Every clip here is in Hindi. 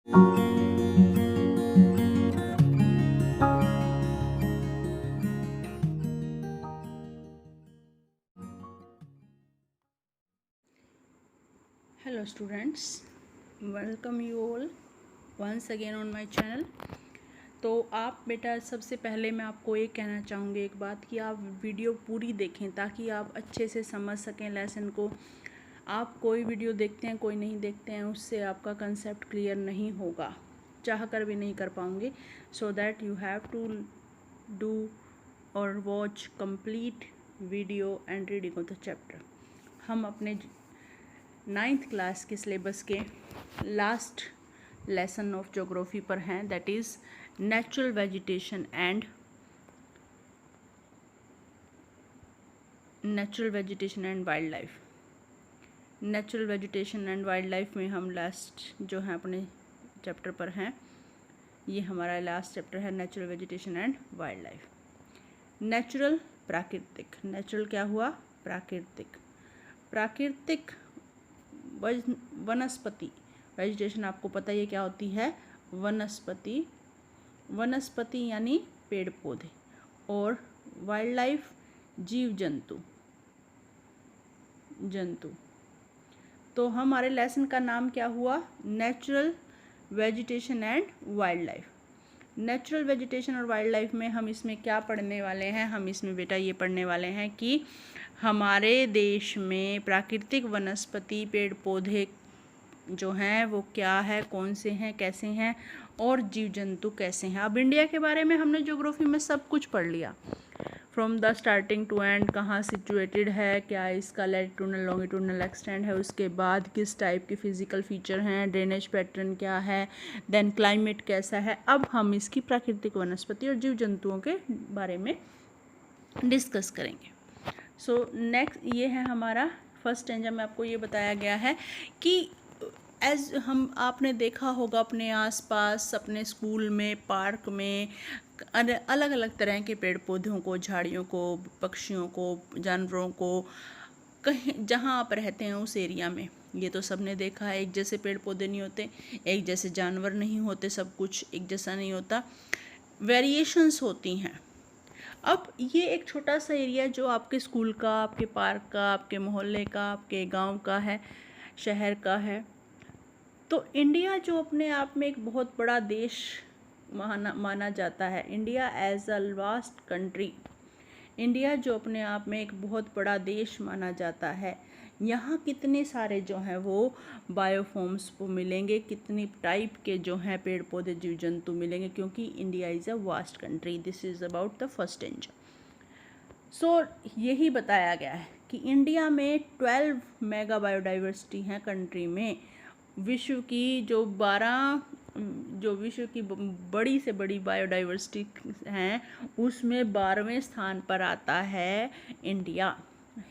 Hello students, welcome you all once again on my channel। तो आप बेटा, सबसे पहले मैं आपको ये कहना चाहूँगी एक बात कि आप वीडियो पूरी देखें ताकि आप अच्छे से समझ सकें लेसन को। आप कोई वीडियो देखते हैं, कोई नहीं देखते हैं, उससे आपका कंसेप्ट क्लियर नहीं होगा, चाह कर भी नहीं कर पाओगे। So that you have to do और watch complete video and reading of the chapter. हम अपने 9th क्लास के सिलेबस के लास्ट लेसन ऑफ ज्योग्राफी पर हैं, that is natural vegetation and wild life. Natural vegetation and wild life में हम लास्ट जो है अपने चैप्टर पर हैं। ये हमारा लास्ट चैप्टर है, natural vegetation and wild life. Natural प्राकृतिक, नेचुरल क्या हुआ? प्राकृतिक। प्राकृतिक वनस्पति, वेजिटेशन आपको पता ही है क्या होती है? वनस्पति। वनस्पति यानी पेड़ पौधे, और वाइल्ड लाइफ जीव जंतु। तो हमारे लेसन का नाम क्या हुआ? Natural vegetation and wild life. Natural vegetation और वाइल्ड लाइफ में हम इसमें क्या पढ़ने वाले हैं? हम इसमें बेटा ये पढ़ने वाले हैं कि हमारे देश में प्राकृतिक वनस्पति पेड़ पौधे जो हैं वो क्या है, कौन से हैं, कैसे हैं, और जीव जंतु कैसे हैं। अब इंडिया के बारे में हमने ज्योग्राफी में सब कुछ पढ़ लिया, from the starting to end, कहाँ सिचुएटेड है, क्या इसका लैटिट्यूडनल लॉन्गिट्यूडनल एक्सटेंट है, उसके बाद किस टाइप के फिजिकल फीचर हैं, ड्रेनेज पैटर्न क्या है, देन क्लाइमेट कैसा है। अब हम इसकी प्राकृतिक वनस्पति और जीव जंतुओं के बारे में डिस्कस करेंगे। सो नेक्स्ट ये है हमारा फर्स्ट स्टेंजा में आपको ये बताया गया है कि आपने देखा होगा अपने आसपास, अपने स्कूल में, पार्क में अलग अलग तरह के पेड़ पौधों को, झाड़ियों को, पक्षियों को, जानवरों को, कहीं जहाँ आप रहते हैं उस एरिया में ये तो सबने देखा है। एक जैसे पेड़ पौधे नहीं होते, एक जैसे जानवर नहीं होते, सब कुछ एक जैसा नहीं होता, वेरिएशंस होती हैं। अब ये एक छोटा सा एरिया जो आपके स्कूल का, आपके पार्क का, आपके मोहल्ले का, आपके गांव का है, शहर का है। तो इंडिया जो अपने आप में एक बहुत बड़ा देश माना जाता है, India as a vast country, India जो अपने आप में एक बहुत बड़ा देश माना जाता है, यहाँ कितने सारे जो हैं वो बायोफॉर्म्स को मिलेंगे, कितनी टाइप के जो हैं पेड़ पौधे जीव जंतु मिलेंगे, क्योंकि India is a vast country. This is about the first stanza. So यही बताया गया है कि इंडिया में 12 मेगा बायोडाइवर्सिटी हैं कंट्री में। विश्व की जो विश्व की बड़ी से बड़ी बायोडाइवर्सिटी हैं उसमें 12वें स्थान पर आता है India.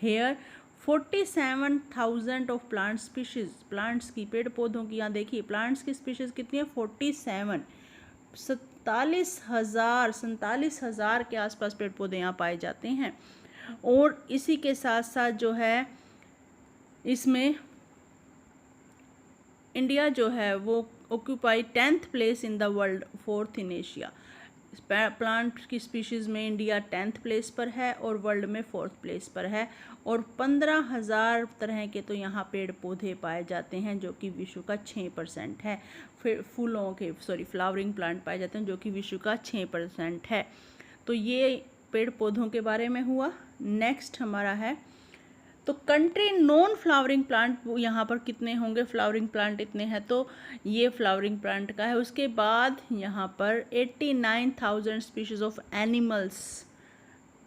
Here 47,000 of plant species, plants की, पेड़ पौधों की, यहाँ देखिए प्लांट्स की स्पीशीज कितनी है? 47, 47,000 के आसपास पेड़ पौधे यहाँ पाए जाते हैं। और इसी के साथ साथ जो है इसमें इंडिया जो है वो occupy 10th place in the world, 4th in Asia. Plant की स्पीशीज़ में इंडिया 10th प्लेस पर है और वर्ल्ड में 4th प्लेस पर है। और 15,000 तरह के तो यहाँ पेड़ पौधे पाए जाते हैं जो कि विश्व का 6% है। फिर फ्लावरिंग प्लांट पाए जाते हैं जो कि विश्व का 6% है। तो ये पेड़ पौधों के बारे में हुआ। नेक्स्ट हमारा है तो कंट्री नॉन फ्लावरिंग प्लांट यहाँ पर कितने होंगे? फ्लावरिंग प्लांट इतने हैं, तो ये फ्लावरिंग प्लांट का है। उसके बाद यहाँ पर 89,000 स्पीशीज ऑफ एनिमल्स,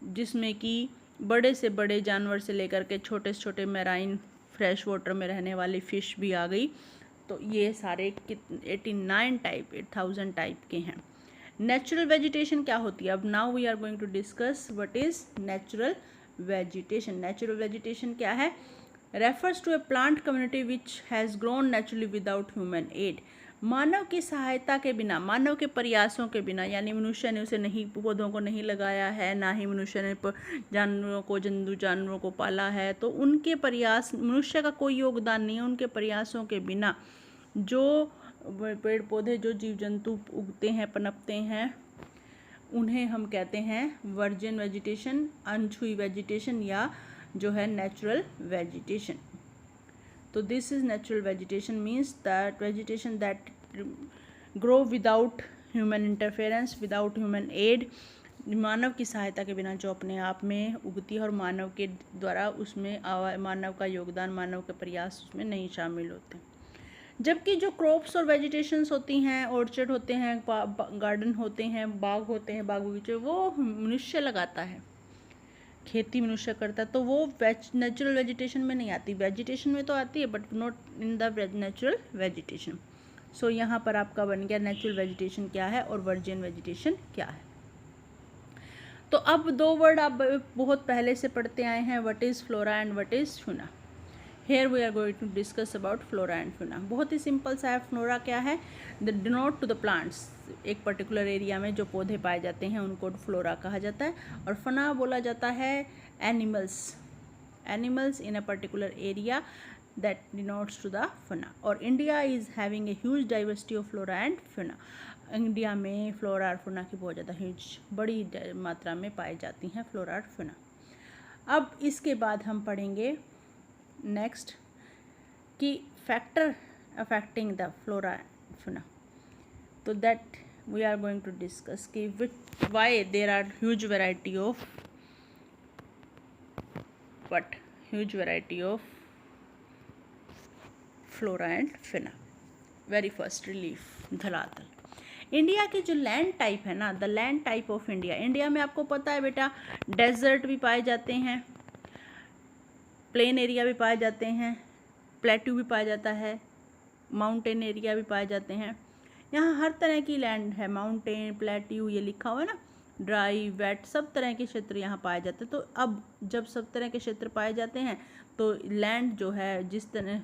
जिसमें कि बड़े से बड़े जानवर से लेकर के छोटे से छोटे मैराइन फ्रेश वाटर में रहने वाली फ़िश भी आ गई। तो ये सारे 8,000 टाइप के हैं। नेचुरल वेजिटेशन क्या होती है? अब now we are going to discuss what is natural vegetation. Natural vegetation क्या है? Refers to a plant community which has grown naturally without human aid. मानव की सहायता के बिना, मानव के प्रयासों के बिना, यानी मनुष्य ने उसे नहीं, पौधों को नहीं लगाया है, ना ही मनुष्य ने जानवरों को, जानवरों को पाला है, तो उनके प्रयास, मनुष्य का कोई योगदान नहीं है, उनके प्रयासों के बिना जो पेड़ पौधे जो जीव जंतु उगते हैं पनपते हैं उन्हें हम कहते हैं वर्जिन वेजिटेशन, अनछुई वेजिटेशन या जो है नेचुरल वेजिटेशन। तो this is natural vegetation means that vegetation that grow without human interference, without human aid, मानव की सहायता के बिना जो अपने आप में उगती है और मानव के द्वारा उसमें मानव का योगदान, मानव के प्रयास उसमें नहीं शामिल होते। जबकि जो क्रॉप्स और वेजिटेशंस होती हैं, ऑर्चर्ड होते हैं, गार्डन होते हैं, बाग होते हैं, बाग बगीचे, वो मनुष्य लगाता है, खेती मनुष्य करता है, तो वो नेचुरल वेजिटेशन में नहीं आती। वेजिटेशन में तो आती है but not in the natural vegetation. So यहाँ पर आपका बन गया नेचुरल वेजिटेशन क्या है और वर्जिन वेजिटेशन क्या है। तो अब दो वर्ड आप बहुत पहले से पढ़ते आए हैं, what is flora and what is fauna. Here we are going to discuss about flora and fauna. बहुत ही सिंपल सा है। फ्लोरा क्या है? The denote to the plants, एक पर्टिकुलर एरिया में जो पौधे पाए जाते हैं उनको फ्लोरा कहा जाता है। और फौना बोला जाता है animals in a particular area that denotes to the fauna. और India is having a huge diversity of flora and fauna. India में फ्लोरा और फौना की बहुत ज़्यादा ह्यूज बड़ी मात्रा में पाई जाती हैं फ्लोरा और फौना। अब इसके बाद हम पढ़ेंगे नेक्स्ट कि factor affecting the flora and fauna. तो that we are going to discuss कि why there are huge variety of flora and fauna. Very first relief धरातल। इंडिया की जो लैंड टाइप है ना, the land type of India में आपको पता है बेटा डेजर्ट भी पाए जाते हैं, प्लेन एरिया भी पाए जाते हैं, प्लेट्यू भी पाया जाता है, माउंटेन एरिया भी पाए जाते हैं। यहाँ हर तरह की लैंड है, माउंटेन, प्लेट्यू, ये लिखा हुआ है ना, ड्राई, वेट, सब तरह के क्षेत्र यहाँ पाए जाते हैं। तो अब जब सब तरह के क्षेत्र पाए जाते हैं तो लैंड जो है, जिस तरह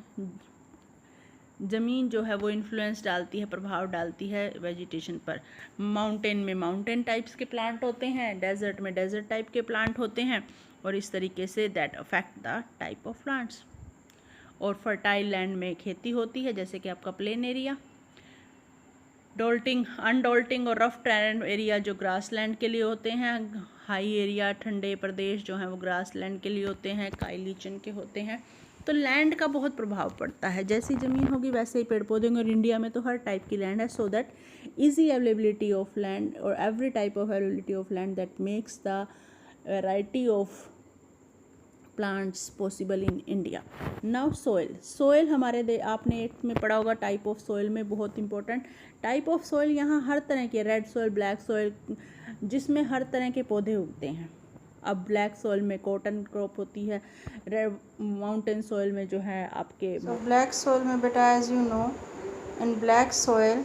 ज़मीन जो है वो इन्फ्लुएंस डालती है, प्रभाव डालती है वेजिटेशन पर। माउंटेन में माउंटेन टाइप्स के प्लांट होते हैं, डेजर्ट में डेजर्ट टाइप के प्लांट होते हैं, और इस तरीके say that affect the type of plants. और फर्टाइल लैंड में खेती होती है, जैसे कि आपका प्लेन एरिया। डोल्टिंग, अनडोल्टिंग और रफ टेरेन एरिया जो ग्रास लैंड के लिए होते हैं। हाई एरिया, ठंडे प्रदेश जो हैं वो ग्रास लैंड के लिए होते हैं, काई लीचन के होते हैं। तो लैंड का बहुत प्रभाव पड़ता है, जैसी ज़मीन होगी वैसे ही पेड़ पौधे होंगे। और इंडिया में तो हर टाइप की लैंड है, so that easy availability of land और every type of availability of land that makes the variety of plants possible in India. Now soil हमारे आपने एक में पढ़ा होगा टाइप ऑफ सोइल में, बहुत इंपॉर्टेंट टाइप ऑफ सोइल। यहाँ हर तरह के रेड सोइल, ब्लैक सोइल, जिसमें हर तरह के पौधे उगते हैं। अब ब्लैक सॉइल में कॉटन क्रॉप होती है, रेड माउंटेन सॉइल में जो है आपके ब्लैक सॉइल में बेटा as you know in black soil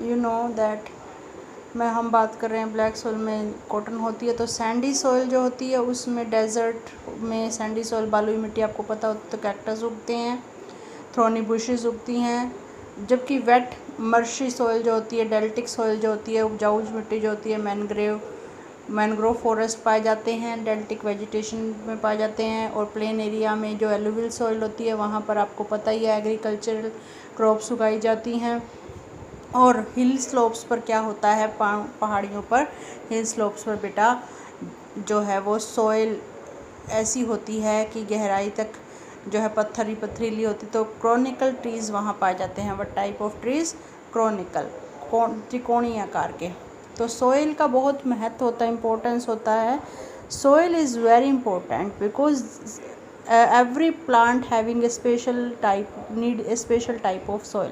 you know that हम बात कर रहे हैं ब्लैक सॉइल में कॉटन होती है। तो सैंडी सॉइल जो होती है उसमें डेजर्ट में सैंडी सॉइल, बालुई मिट्टी आपको पता होता तो कैक्टस उगते हैं, थ्रोनी बुशेस उगती हैं। जबकि वेट मर्शी सॉइल जो होती है, डेल्टिक सॉइल जो होती है, उपजाऊ मिट्टी जो होती है, मैनग्रोव फॉरेस्ट पाए जाते हैं, डेल्टिक वेजिटेशन में पाए जाते हैं। और प्लेन एरिया में जो एलुवियल सॉइल होती है वहाँ पर आपको पता ही है एग्रीकल्चरल क्रॉप्स उगाई जाती हैं। और हिल स्लोप्स पर क्या होता है, पहाड़ियों पर, हिल स्लोप्स पर बेटा जो है वो सॉइल ऐसी होती है कि गहराई तक जो है पत्थरीली होती। तो क्रॉनिकल ट्रीज़ वहाँ पाए जाते हैं। What type of trees? Chronicle, त्रिकोणीय आकार के। तो सॉइल का बहुत महत्व होता है, इम्पोर्टेंस होता है। Soil is very important because every plant having a special type need a special type of soil.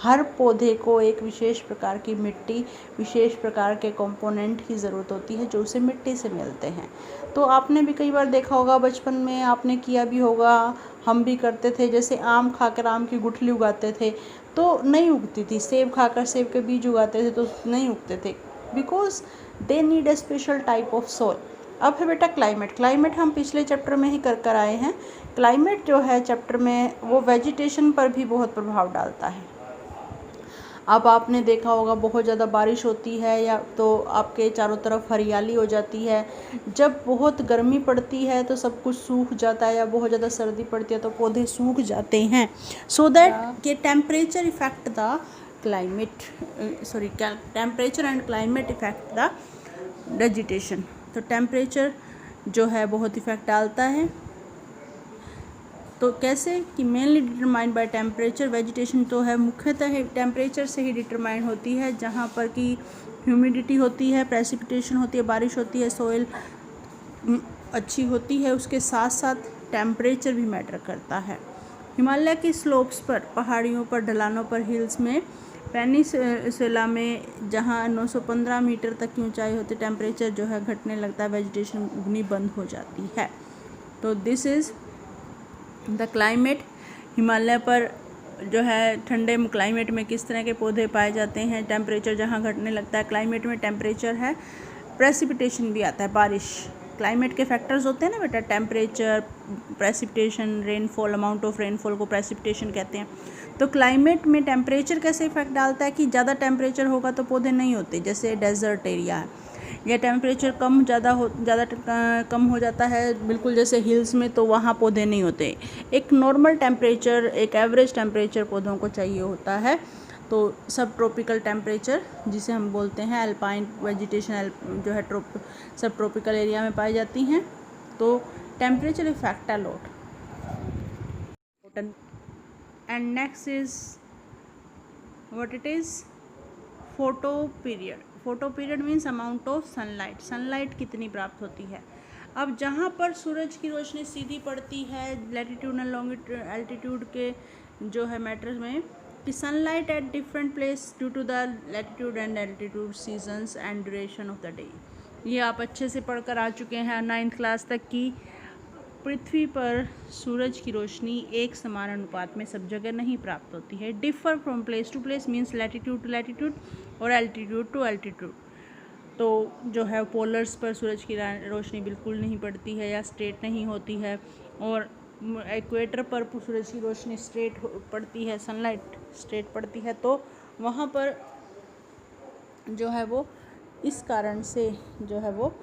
हर पौधे को एक विशेष प्रकार की मिट्टी, विशेष प्रकार के कंपोनेंट की ज़रूरत होती है जो उसे मिट्टी से मिलते हैं। तो आपने भी कई बार देखा होगा, बचपन में आपने किया भी होगा, हम भी करते थे। जैसे आम खाकर आम की गुठली उगाते थे तो नहीं उगती थी, सेब खाकर सेब के बीज उगाते थे तो नहीं उगते थे, because they need a special type of soil. अब है बेटा क्लाइमेट हम पिछले चैप्टर में ही कर आए हैं। क्लाइमेट जो है चैप्टर में वो वेजिटेशन पर भी बहुत प्रभाव डालता है। अब आपने देखा होगा बहुत ज़्यादा बारिश होती है या तो आपके चारों तरफ हरियाली हो जाती है। जब बहुत गर्मी पड़ती है तो सब कुछ सूख जाता है, या बहुत ज़्यादा सर्दी पड़ती है तो पौधे सूख जाते हैं। सो दैट के temperature effect the temperature and climate effect the vegetation. तो टेम्परेचर जो है बहुत इफेक्ट डालता है। तो कैसे कि mainly determined by temperature. Vegetation तो है मुख्यतः टेम्परेचर से ही डिटरमाइन होती है, जहाँ पर कि ह्यूमिडिटी होती है, प्रेसिपिटेशन होती है, बारिश होती है, सोइल अच्छी होती है, उसके साथ साथ टेम्परेचर भी मैटर करता है। हिमालय की स्लोप्स पर, पहाड़ियों पर, ढलानों पर, हिल्स में, पेनिनसुला में जहाँ 915 मीटर तक की ऊंचाई होती है, टेम्परेचर जो है घटने लगता है, वेजिटेशन उगनी बंद हो जाती है। तो this is the climate. Himalaya पर जो है ठंडे क्लाइमेट में किस तरह के पौधे पाए जाते हैं, टेम्परेचर जहाँ घटने लगता है, क्लाइमेट में टेम्परेचर है, प्रेसिपिटेशन भी आता है, बारिश। क्लाइमेट के फैक्टर्स होते हैं ना बेटा, temperature, precipitation, rainfall, amount of rainfall को प्रेसिपिटेशन कहते हैं। तो क्लाइमेट में टेम्परेचर कैसे इफेक्ट डालता है कि ज़्यादा टेम्परेचर होगा तो पौधे नहीं होते, जैसे डेजर्ट एरिया है, या टेम्परेचर ज़्यादा कम हो जाता है बिल्कुल जैसे हिल्स में, तो वहाँ पौधे नहीं होते। एक नॉर्मल टेम्परेचर, एक एवरेज टेम्परेचर पौधों को चाहिए होता है। तो सब ट्रॉपिकल टेम्परेचर जिसे हम बोलते हैं, अल्पाइन वेजिटेशन जो है सब ट्रॉपिकल एरिया में पाई जाती हैं। तो temperature effect a lot. And next is what it is photo period. Photo period means amount of sunlight, sunlight कितनी प्राप्त होती है। अब जहाँ पर सूरज की रोशनी सीधी पड़ती है लैटिट्यूड एंड एल्टीट्यूड के जो है मैटर्स में, कि sunlight at different place due to the latitude and altitude, seasons and duration of the day. ये आप अच्छे से पढ़कर आ चुके हैं 9th क्लास तक की। पृथ्वी पर सूरज की रोशनी एक समान अनुपात में सब जगह नहीं प्राप्त होती है। Differ from place to place means latitude to latitude और एल्टीट्यूड टू एल्टीट्यूड। तो जो है पोलर्स पर सूरज की रोशनी बिल्कुल नहीं पड़ती है या स्ट्रेट नहीं होती है, और इक्वेटर पर सूरज की रोशनी स्ट्रेट पड़ती है, सनलाइट स्ट्रेट पड़ती है। तो वहाँ पर जो है वो इस कारण से जो है वो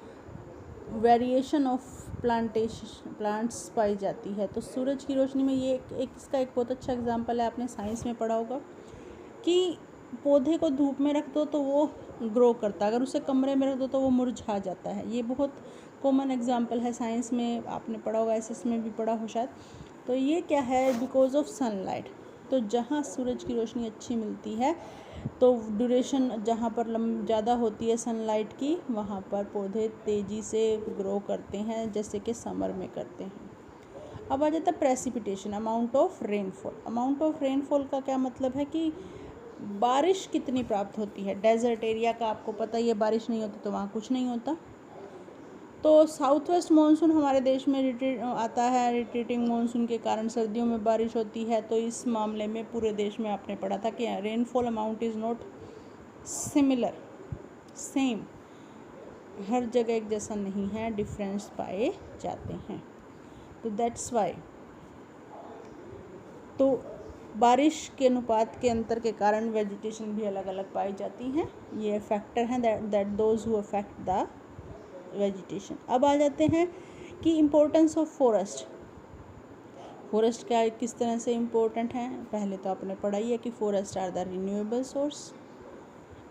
वेरिएशन ऑफ प्लांट्स पाई जाती है। तो सूरज की रोशनी में ये इसका एक बहुत अच्छा एग्जांपल है, आपने साइंस में पढ़ा होगा कि पौधे को धूप में रख दो तो वो ग्रो करता है, अगर उसे कमरे में रख दो तो वो मुरझा जाता है। ये बहुत कॉमन एग्जांपल है, साइंस में आपने पढ़ा होगा, एसएस में भी पढ़ा हो शायद। तो ये क्या है, बिकॉज ऑफ सनलाइट। तो जहाँ सूरज की रोशनी अच्छी मिलती है तो ड्यूरेशन जहाँ पर ज़्यादा होती है सनलाइट की, वहाँ पर पौधे तेज़ी से ग्रो करते हैं, जैसे कि समर में करते हैं। अब आ जाता है precipitation, amount of rainfall. Amount of rainfall का क्या मतलब है कि बारिश कितनी प्राप्त होती है। डेजर्ट एरिया का आपको पता ही है, बारिश नहीं होती तो वहाँ कुछ नहीं होता। तो साउथ वेस्ट मानसून हमारे देश में आता है, रिट्रीटिंग मानसून के कारण सर्दियों में बारिश होती है। तो इस मामले में पूरे देश में आपने पढ़ा था कि rainfall amount is not similar, same, हर जगह एक जैसा नहीं है, डिफरेंस पाए जाते हैं। तो दैट्स वाई, तो बारिश के अनुपात के अंतर के कारण वेजिटेशन भी अलग अलग पाई जाती हैं। ये फैक्टर हैं that those who affect the vegetation. अब आ जाते हैं कि इम्पोर्टेंस ऑफ फॉरेस्ट। फॉरेस्ट क्या किस तरह से इम्पोर्टेंट है, पहले तो आपने पढ़ा ही है कि forest are the renewable source,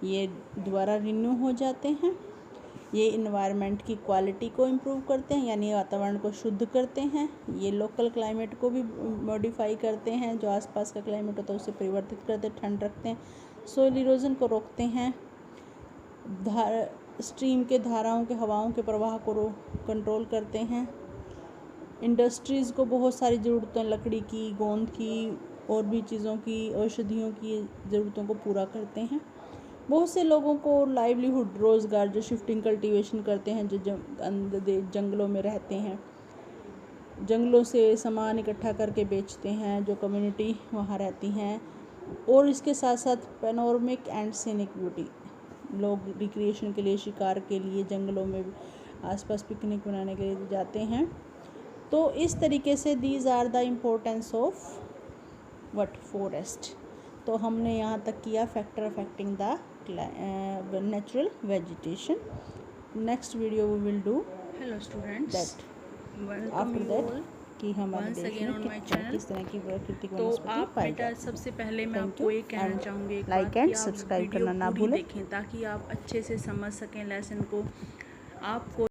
ये दोबारा रिन्यू हो जाते हैं। ये इन्वायरमेंट की क्वालिटी को इम्प्रूव करते हैं, यानी वातावरण को शुद्ध करते हैं। ये लोकल क्लाइमेट को भी मॉडिफाई करते हैं, जो आसपास का क्लाइमेट होता है उसे परिवर्तित करते, ठंड रखते हैं, सोइल इरोजन को रोकते हैं, स्ट्रीम के धाराओं के हवाओं के प्रवाह को कंट्रोल करते हैं। इंडस्ट्रीज़ को बहुत सारी ज़रूरतें, लकड़ी की, गोंद की और भी चीज़ों की, औषधियों की ज़रूरतों को पूरा करते हैं। बहुत से लोगों को लाइवलीहुड, रोज़गार, जो शिफ्टिंग कल्टीवेशन करते हैं, जो जंगलों में रहते हैं, जंगलों से सामान इकट्ठा करके बेचते हैं, जो कम्युनिटी वहाँ रहती हैं। और इसके साथ साथ पैनोरमिक एंड सीनिक ब्यूटी, लोग रिक्रिएशन के लिए, शिकार के लिए जंगलों में आसपास पिकनिक बनाने के लिए जाते हैं। तो इस तरीके से these are the importance of what, forest. तो हमने यहाँ तक किया factor affecting the natural vegetation. Next video we will do Hello students, that. welcome After you that all कि हमारे Once देश again में on my channel। किस तरह की प्राकृतिक तो वनस्पति आप पाई बेटा जाती सबसे पहले मैं Thank आपको you ये कहना and चाहूँगी एक like बात and कि आप subscribe वीडियो करना ना पूरी भूलें। देखें ताकि आप अच्छे से समझ सकें लेसन को। आपको